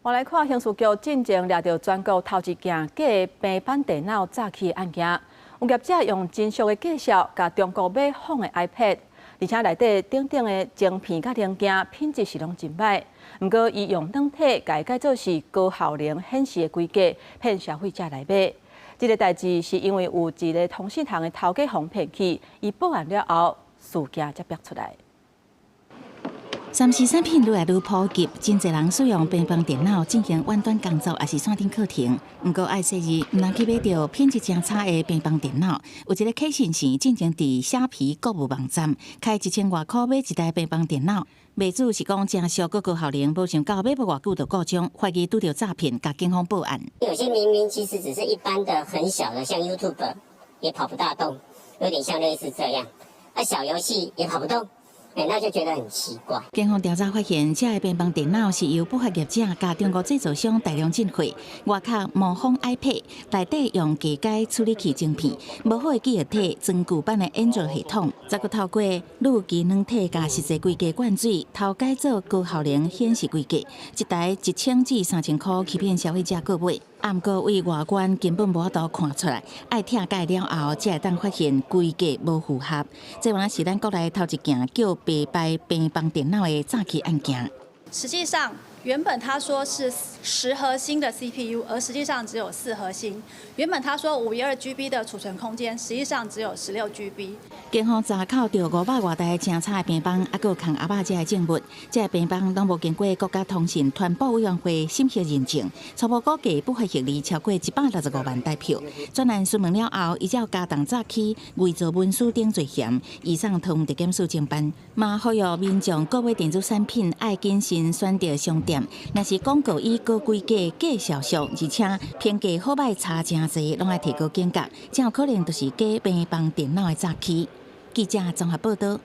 我来看刑事局进前抓到全国头一件假的平板电脑诈欺案件。有业者用真实的介绍，甲中国买仿的 iPad， 而且内底等的晶片甲零件品质是拢真歹。不过，伊用软体改做是高效能显示的规格，骗消费者来买。这个代志是因为有一个通信行的头家被骗去，伊报案了后，事件才爆出来。3C 产品愈来愈普及，真侪人使用平板电脑进行远端工作，也是线顶课程。不过爱说伊，唔通去买到品质真差的平板电脑。有一个客信是进前伫虾皮购物网站开1000外块买一台平板电脑，卖主是讲真俗个高效能，无想到买不偌久就故障，怀疑拄到诈骗，甲警方报案。有些明明其实只是一般的很小的，像 YouTube 也跑不大动，有点像类似这样，小游戏也跑不动。那就觉得很奇怪。警方调查发现，这个平板电脑是由不法业者甲中国制造商大量进货，外壳模仿 iPad， 内底用低阶处理器晶片，无好的记忆体，真旧版的 Android 系统，再个透过氯基软体甲实际规格灌水，偷改做高效能显示规格，一台1000至3000块，欺骗消费者购买。不过为外观根本无法度看出来，爱拆解了后，才会当发现规格无符合。这原来是咱国内头一件叫白白平板电脑的诈欺案件。实际上，原本他说是10核心的 CPU， 而实际上只有4核心。原本他说512GB 的储存空间，实际上只有16GB。警方查扣到500多台正差的平板，还有空阿爸这的证物，这个平板拢无经过国家通信传播委员会审核认证，初步估计不法获利超过165万台票。专案询问了后，伊才有加重诈欺、伪造文书等罪嫌，移送通地检署侦办。嘛呼吁民众购买电子产品爱谨慎选择商店，若是广告以高规格、假销售，而且评价好歹差真侪，拢爱提高警觉，才有可能就是假平板电脑的诈欺。记者综合报道。